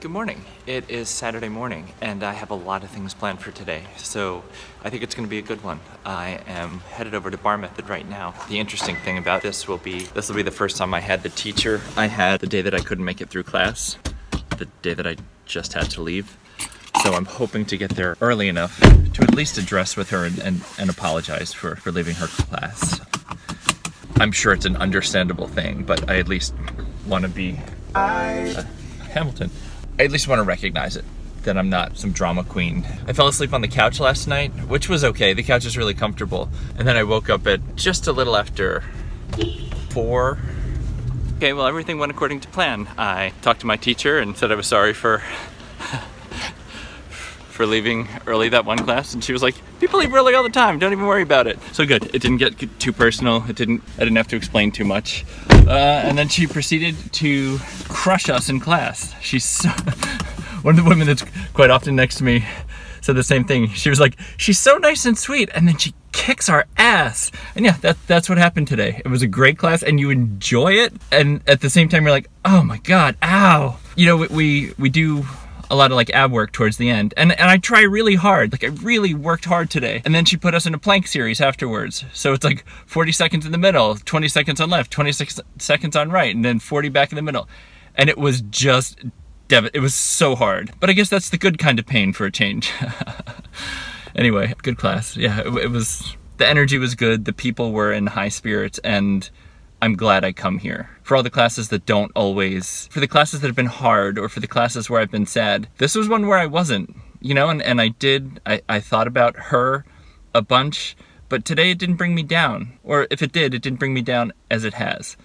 Good morning. It is Saturday morning and I have a lot of things planned for today, so I think it's going to be a good one. I am headed over to Bar Method right now. The interesting thing about this will be the first time I had the teacher I had the day that I couldn't make it through class, the day that I just had to leave. So I'm hoping to get there early enough to at least address with her and apologize for leaving her class. I'm sure it's an understandable thing, but I at least want to be Hamilton. I at least want to recognize it, that I'm not some drama queen. I fell asleep on the couch last night, which was okay. The couch is really comfortable. And then I woke up at just a little after 4. Okay, well, everything went according to plan. I talked to my teacher and said I was sorry for leaving early that one class, and she was like, people leave early all the time, don't even worry about it. So good, it didn't get too personal, I didn't have to explain too much. And then she proceeded to crush us in class. She's so one of the women that's quite often next to me said the same thing. She was like, she's so nice and sweet, and then she kicks our ass. And yeah, that's what happened today. It was a great class and you enjoy it, and at the same time you're like, oh my god, ow. You know, we do a lot of like ab work towards the end, and I try really hard. Like, I really worked hard today. And then she put us in a plank series afterwards, so it's like 40 seconds in the middle, 20 seconds on left, 26 seconds on right, and then 40 back in the middle. And it was just it was so hard, but I guess that's the good kind of pain for a change. Anyway, good class. Yeah, it was, the energy was good, the people were in high spirits, and I'm glad I come here. For all the classes that don't always, for the classes that have been hard, or for the classes where I've been sad, this was one where I wasn't, you know, and I thought about her a bunch, but today it didn't bring me down. Or if it did, it didn't bring me down as it has.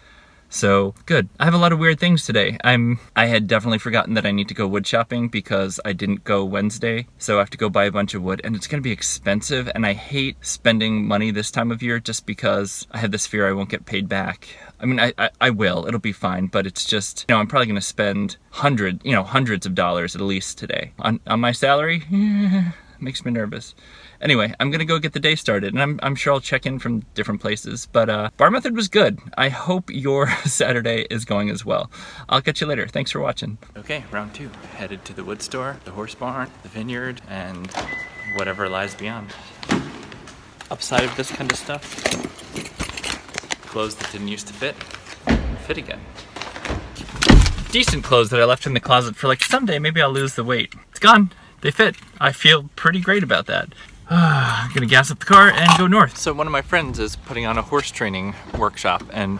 So, good. I have a lot of weird things today. I had definitely forgotten that I need to go wood shopping because I didn't go Wednesday, so I have to go buy a bunch of wood, and it's gonna be expensive, and I hate spending money this time of year just because I have this fear I won't get paid back. I mean, I will, it'll be fine, but it's just, you know, I'm probably gonna spend hundreds of dollars at least today. On my salary, makes me nervous. Anyway, I'm gonna go get the day started, and I'm sure I'll check in from different places, but Bar Method was good. I hope your Saturday is going as well. I'll catch you later. Thanks for watching. Okay, round 2. Headed to the wood store, the horse barn, the vineyard, and whatever lies beyond. Upside of this kind of stuff, clothes that didn't used to fit again. Decent clothes that I left in the closet for like, someday maybe I'll lose the weight. It's gone. They fit. I feel pretty great about that. I'm gonna gas up the car and go north. So one of my friends is putting on a horse training workshop, and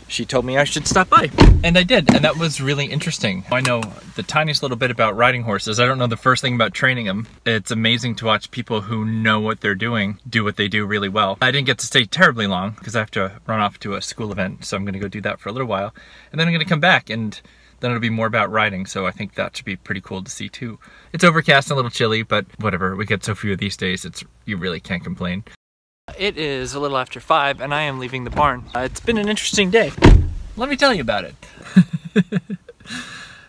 she told me I should stop by. And I did, and that was really interesting. I know the tiniest little bit about riding horses. I don't know the first thing about training them. It's amazing to watch people who know what they're doing do what they do really well. I didn't get to stay terribly long because I have to run off to a school event, so I'm gonna go do that for a little while. And then I'm gonna come back, and then it'll be more about riding, so I think that should be pretty cool to see too. It's overcast and a little chilly, but whatever, we get so few of these days, you really can't complain. It is a little after 5 and I am leaving the barn. It's been an interesting day. Let me tell you about it.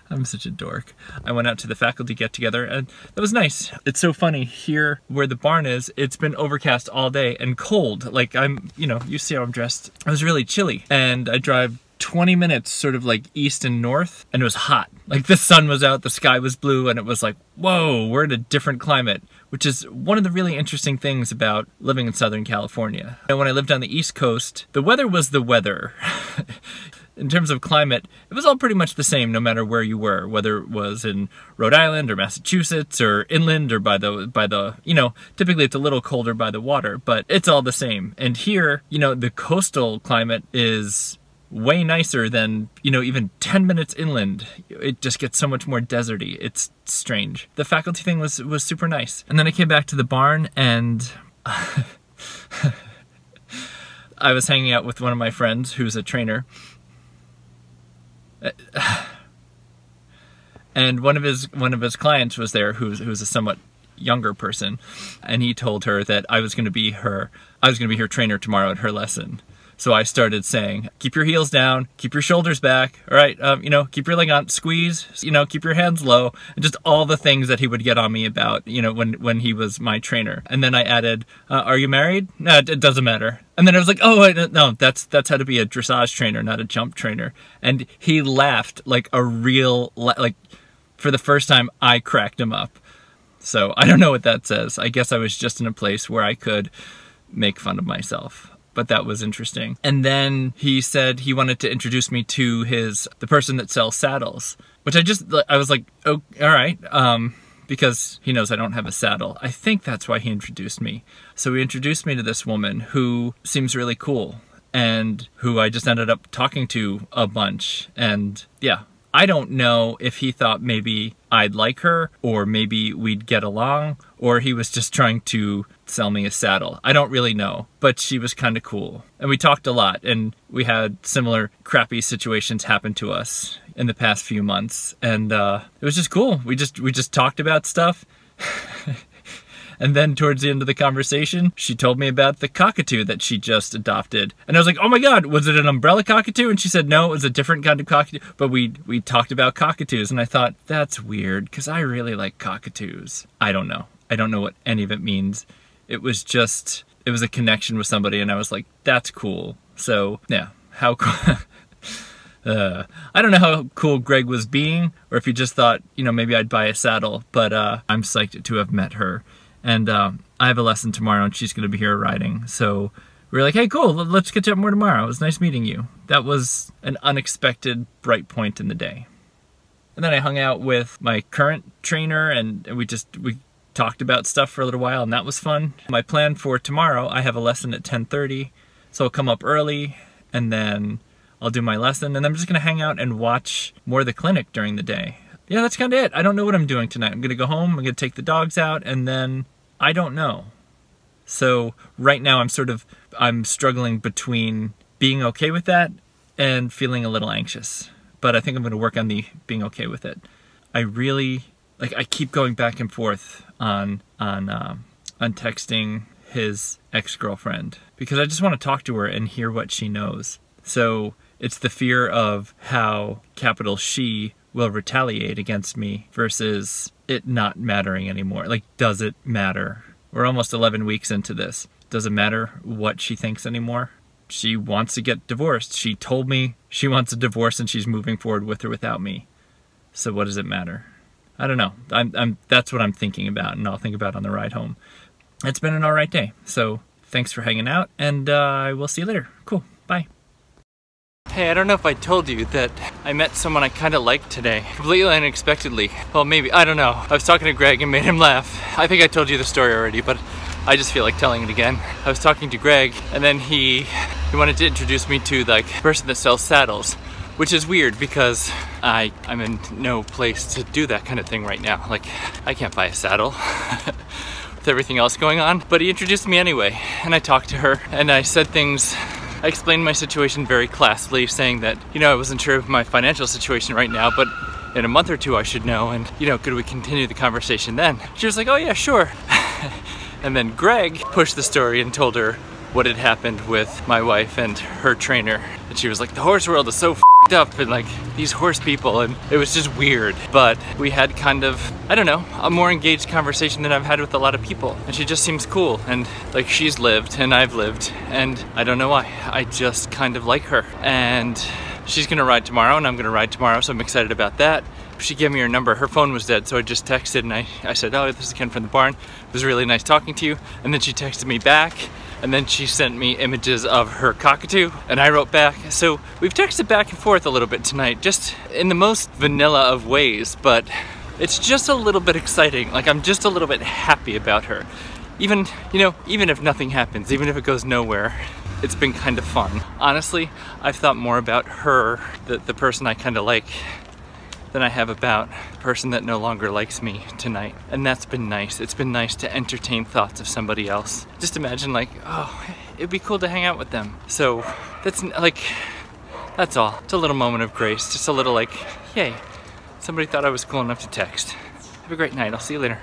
I'm such a dork. I went out to the faculty get-together, and that was nice. It's so funny, here where the barn is, it's been overcast all day and cold. Like, you see how I'm dressed. I was really chilly, and I drive 20 minutes sort of like east and north, and it was hot. Like, the sun was out, the sky was blue, and it was like, whoa, we're in a different climate, which is one of the really interesting things about living in Southern California. And when I lived on the East Coast, the weather was the weather. In terms of climate, it was all pretty much the same no matter where you were, whether it was in Rhode Island or Massachusetts or inland or by the, you know, typically it's a little colder by the water, but it's all the same. And here, you know, the coastal climate is way nicer than, you know, even 10 minutes inland. It just gets so much more deserty. It's strange. The faculty thing was super nice. And then I came back to the barn, and I was hanging out with one of my friends who's a trainer. And one of his clients was there who's a somewhat younger person, and he told her that I was gonna be her trainer tomorrow at her lesson. So I started saying, keep your heels down, keep your shoulders back, all right, you know, keep your leg on, squeeze, you know, keep your hands low, and just all the things that he would get on me about, you know, when he was my trainer. And then I added, are you married? No, it doesn't matter. And then I was like, oh, wait, no, that's how to be a dressage trainer, not a jump trainer. And he laughed like a real, like, for the first time, I cracked him up. So I don't know what that says. I guess I was just in a place where I could make fun of myself. But that was interesting. And then he said he wanted to introduce me to the person that sells saddles, which I was like, oh, all right. Because he knows I don't have a saddle. I think that's why he introduced me. So he introduced me to this woman who seems really cool and who I just ended up talking to a bunch. And yeah, I don't know if he thought maybe I'd like her or maybe we'd get along or he was just trying to sell me a saddle. I don't really know, but she was kind of cool. And we talked a lot and we had similar crappy situations happen to us in the past few months. And it was just cool. We just talked about stuff. And then towards the end of the conversation, she told me about the cockatoo that she just adopted. And I was like, oh my God, was it an umbrella cockatoo? And she said, no, it was a different kind of cockatoo. But we talked about cockatoos and I thought, that's weird because I really like cockatoos. I don't know. I don't know what any of it means. It was a connection with somebody and I was like, that's cool. So yeah, how cool. I don't know how cool Greg was being or if he just thought, you know, maybe I'd buy a saddle, but I'm psyched to have met her. And I have a lesson tomorrow and she's going to be here riding. So we were like, hey, cool, let's catch up more tomorrow. It was nice meeting you. That was an unexpected bright point in the day. And then I hung out with my current trainer and we talked about stuff for a little while and that was fun. My plan for tomorrow, I have a lesson at 10:30. So I'll come up early and then I'll do my lesson and I'm just going to hang out and watch more of the clinic during the day. Yeah, that's kind of it. I don't know what I'm doing tonight. I'm going to go home, I'm going to take the dogs out, and then I don't know. So right now I'm struggling between being okay with that and feeling a little anxious. But I think I'm going to work on the being okay with it. I keep going back and forth on texting his ex-girlfriend because I just want to talk to her and hear what she knows. So it's the fear of how capital She will retaliate against me versus it not mattering anymore. Like, does it matter? We're almost 11 weeks into this. Does it matter what she thinks anymore? She wants to get divorced. She told me she wants a divorce and she's moving forward with or without me. So what does it matter? I don't know. That's what I'm thinking about and I'll think about on the ride home. It's been an all right day. So thanks for hanging out and I will see you later. Cool. Bye. Hey, I don't know if I told you that I met someone I kind of liked today, completely unexpectedly. Well, maybe, I don't know. I was talking to Greg and made him laugh. I think I told you the story already, but I just feel like telling it again. I was talking to Greg and then he wanted to introduce me to the person that sells saddles, which is weird because I'm in no place to do that kind of thing right now. Like, I can't buy a saddle with everything else going on, but he introduced me anyway and I talked to her and I said things. I explained my situation very classily, saying that, you know, I wasn't sure of my financial situation right now, but in a month or two I should know, and, you know, could we continue the conversation then? She was like, oh yeah, sure. And then Greg pushed the story and told her what had happened with my wife and her trainer. And she was like, the horse world is so f***ed up and like these horse people, and it was just weird. But we had kind of, I don't know, a more engaged conversation than I've had with a lot of people. And she just seems cool and like she's lived and I've lived and I don't know why. I just kind of like her. And she's gonna ride tomorrow and I'm gonna ride tomorrow, so I'm excited about that. She gave me her number. Her phone was dead, so I just texted and I said, oh, this is Ken from the barn. It was really nice talking to you. And then she texted me back and then she sent me images of her cockatoo and I wrote back. So we've texted back and forth a little bit tonight, just in the most vanilla of ways, but it's just a little bit exciting. Like, I'm just a little bit happy about her. Even, you know, even if nothing happens, even if it goes nowhere, it's been kind of fun. Honestly, I've thought more about her, the person I kind of like, than I have about the person that no longer likes me tonight. And that's been nice. It's been nice to entertain thoughts of somebody else. Just imagine like, oh, it'd be cool to hang out with them. So that's like, that's all. It's a little moment of grace. Just a little like, yay, somebody thought I was cool enough to text. Have a great night. I'll see you later.